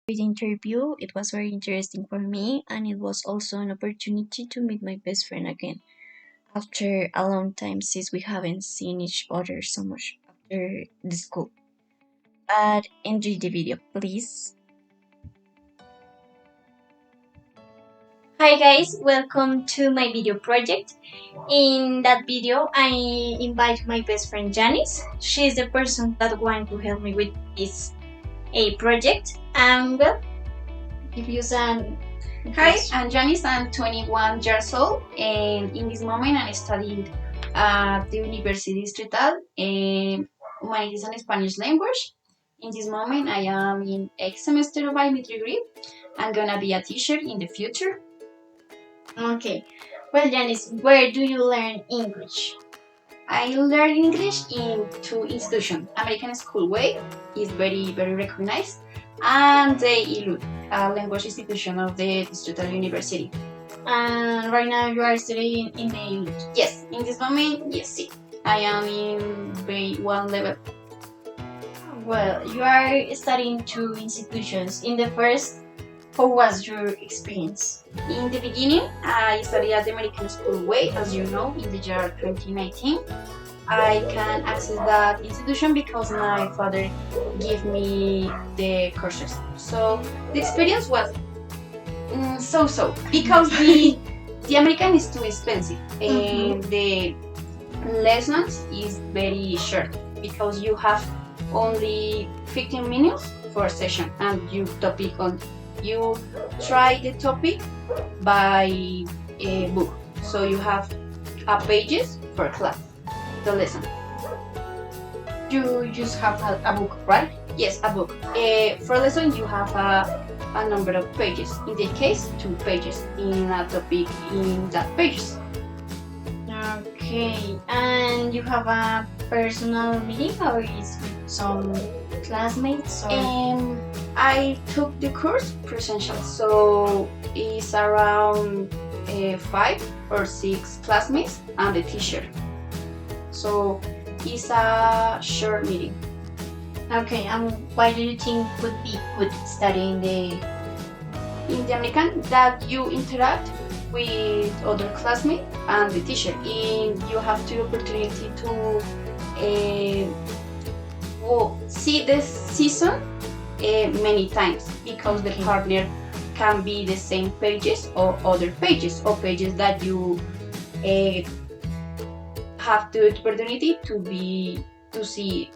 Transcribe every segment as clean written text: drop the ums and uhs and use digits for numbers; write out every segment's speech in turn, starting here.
With the interview, it was very interesting for me, and it was also an opportunity to meet my best friend again after a long time since we haven't seen each other so much after the school. But enjoy the video, please. Hi guys, welcome to my video project. In that video, I invite my best friend Janice. She's the person that want to help me with this a project. And well, give you some. Hi, I'm Janice. I'm 21 years old, and in this moment I'm studying at the University Distrital in Humanities and Spanish language. In this moment, I am in 8th semester of my degree. I'm gonna be a teacher in the future. Okay. Well, Janice, where do you learn English? I learn English in two institutions. American School Way is very recognized, and the ILUT, a language institution of the Distrital University. And right now you are studying in the ULUT. Yes, in this moment, yes, see. I am in B1 level. Well, you are studying two institutions. In the first, how was your experience? In the beginning, I studied at the American School Way, as you know, in the year 2019. I can access that institution because my father gave me the courses. So the experience was so because the American is too expensive and the lessons is very short because you have only 15 minutes for a session and you try the topic by a book, so you have a pages for class the lesson. You just have a book, right? Yes, a book. For lesson you have a number of pages. In this case, 2 pages in a topic in that pages. Okay, and you have a personal meeting or is with some classmates? Or? I took the course presential, so it's around 5 or 6 classmates and the teacher. So it's a short meeting. Okay, and why do you think would be good studying in the American that you interact with other classmates and the teacher, and you have the opportunity to see the season many times because the partner can be the same pages or other pages or pages that you have the opportunity to see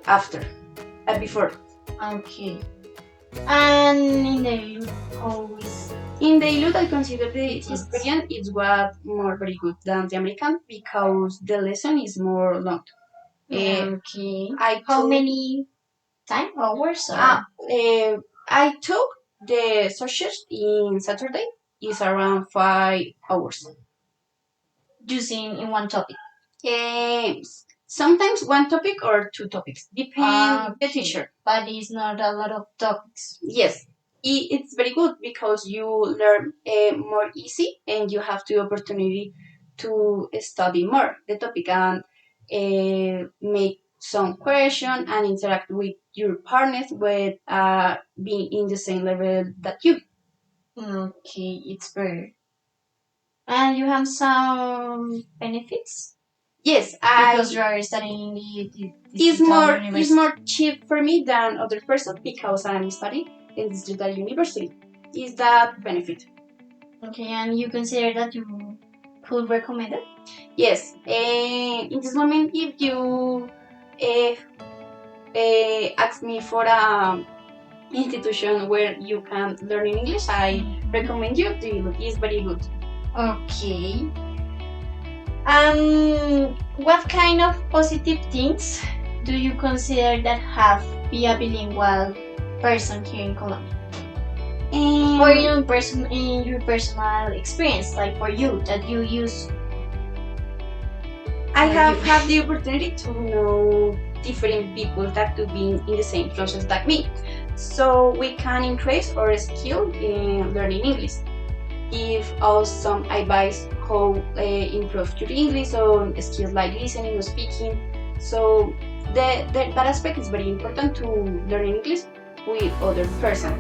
after before. Okay. And in the ILUT, always. In the ILUT, I consider the experience is what more very good than the American because the lesson is more long. Okay. How many hours? I took the socials in Saturday. Is around 5 hours. Using in one topic. Sometimes one topic or 2 topics, depends the teacher. But it's not a lot of topics. Yes, it's very good because you learn more easy and you have the opportunity to study more the topic and make some question and interact with your partners with being in the same level that you. Okay, it's very. And you have some benefits. Yes, because you are studying it's more cheap for me than other person because I'm studying in Distrital University. Is that benefit? Okay, and you consider that you could recommend it? Yes. In this moment, if you ask me for a institution where you can learn in English, I recommend you. It's very good. Okay. What kind of positive things do you consider that have be a bilingual person here in Colombia? Or in your personal experience, like for you that you use. I have had the opportunity to know different people that could be in the same process like me, so we can increase our skill in learning English. Give us some advice how improve your English on skills like listening or speaking. So that aspect is very important to learn English with other person.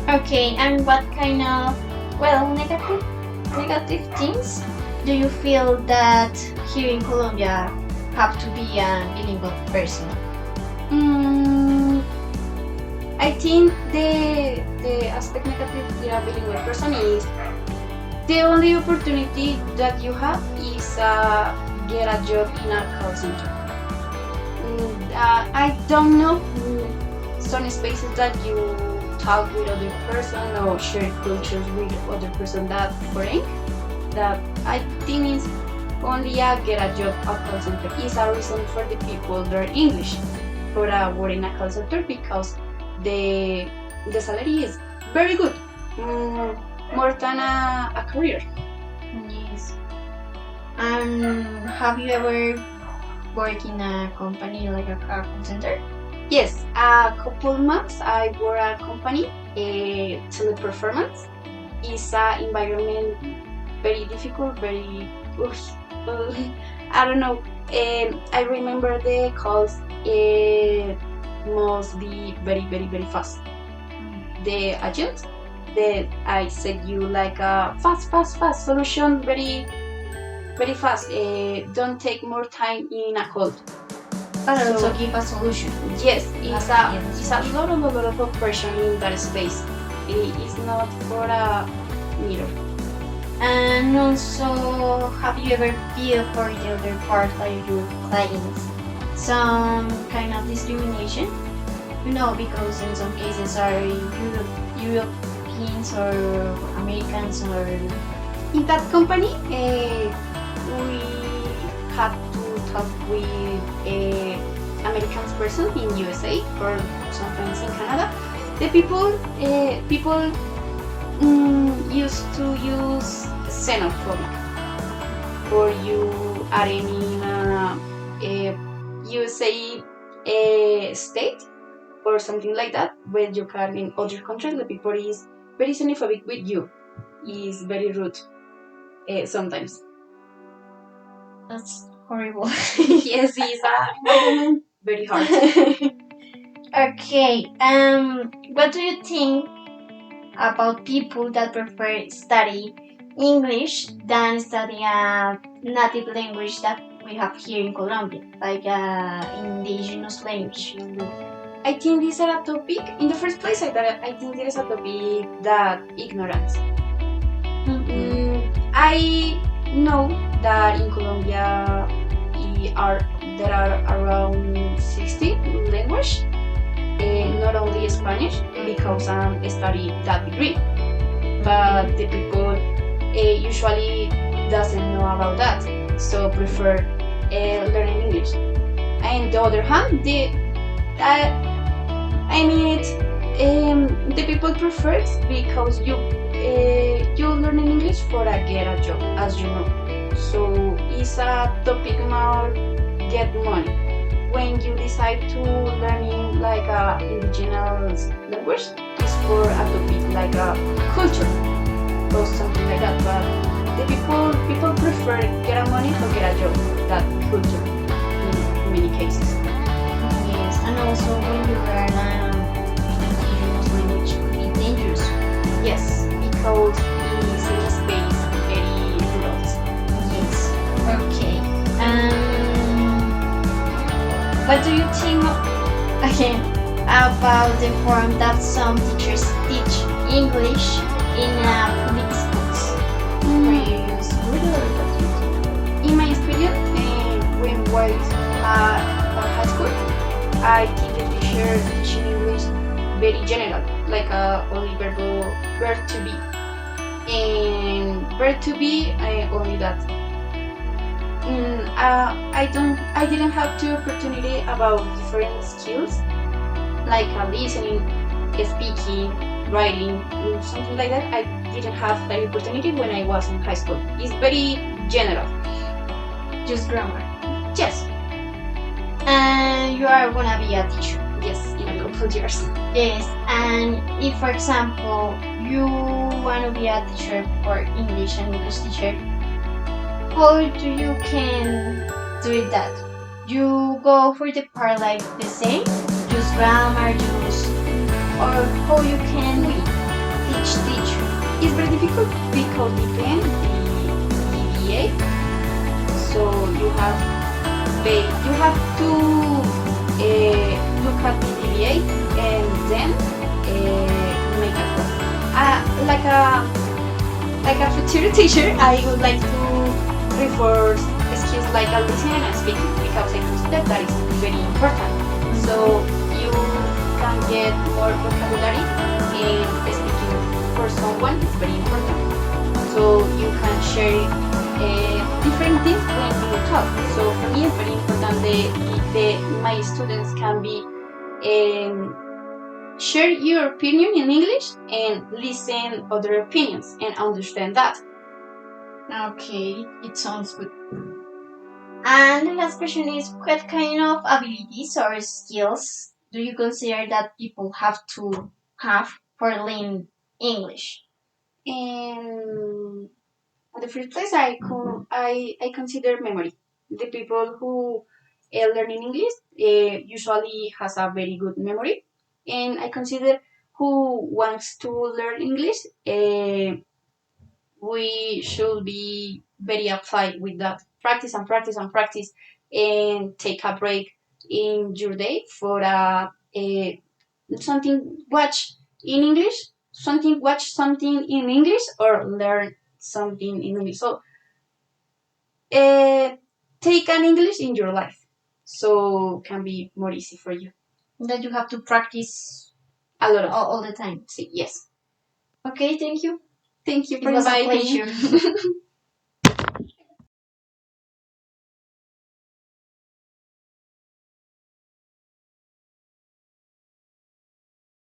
Okay, and what kind of, well, negative things do you feel that here in Colombia have to be a bilingual person? Mm, I think the aspect negative in a bilingual person is the only opportunity that you have is get a job in a call center. I don't know some spaces that you talk with other person or share cultures with other person that foreign. That I think is only a get a job at call center is a reason for the people learn English for a work in a call center because the salary is very good, more than a career. Yes. And have you ever worked in a company like a call center? Yes, a couple months I work at a company, Teleperformance. It's an environment very difficult, very, I don't know. I remember the calls must be very, very, very fast. The agent that I said you like a fast solution, very, very fast. Don't take more time in a call. But So- also give a solution. Yes, it's a lot of pressure in that space. It's not for a mirror. And also, have you ever feel for the other part, like your clients, some kind of discrimination? You know, because in some cases are Europeans or Americans or In that company, we had to talk with American person in USA or sometimes in Canada. The people used to use xenophobic, or you are in a USA state or something like that, where you can in other countries the people is very xenophobic with you, is very rude sometimes. that's horrible. Yes, it's environment very hard. Okay. What do you think about people that prefer study English than study a native language that we have here in Colombia, like indigenous language? I think this is a topic. In the first place, I think there is a topic that ignorance. I know that in Colombia there are around 60 languages, not only Spanish because I'm studying that degree, but the people usually doesn't know about that, so prefer learning English. And the other hand, the people prefer because you learn English for a get a job, as you know. So it's a topic more get money. When you decide to learning like a indigenous language, it's for a topic like a culture or something like that. But the people prefer get a money or get a job that culture in many cases. Yes, and also when you learn indigenous language, it could be dangerous. Yes, because it's in a space very rural. Yes. Okay. What do you think again about the form that some teachers teach English in public schools? Where you use Moodle or what do you think? In my experience, when I was at high school, I think the teacher teaching English very general, like only verb to be, and verb to be only that. I didn't have the opportunity about different skills like listening, speaking, writing, something like that. I didn't have that opportunity when I was in high school. It's very general. Just grammar. Yes, And you are gonna be a teacher. yes, in a couple of years. Yes, and if, for example, you want to be a teacher for English, an English teacher, how do you can do it that? You go for the part like the same, use grammar, use or how you can teach. It's very difficult because depends the DBA. So you have to look at the DBA and then make a class. Like a future teacher, I would like to reinforce skills like listening and speaking because I consider that is very important. So you can get more vocabulary and speaking for someone is very important. So you can share different things when you talk. So for me, it's very important that my students can be share your opinion in English and listen other opinions and understand that. Okay, it sounds good. And the last question is, what kind of abilities or skills do you consider that people have to have for learning English? And in the first place, I consider memory. The people who learn in English usually has a very good memory, and I consider who wants to learn English, we should be very applied with that. Practice and practice and practice, and take a break in your day for something watch in English, watch something in English, or learn something in English. So take an English in your life, so can be more easy for you. That you have to practice A lot of all the time. yes. Okay, thank you. Thank you It for was a inviting me. pleasure.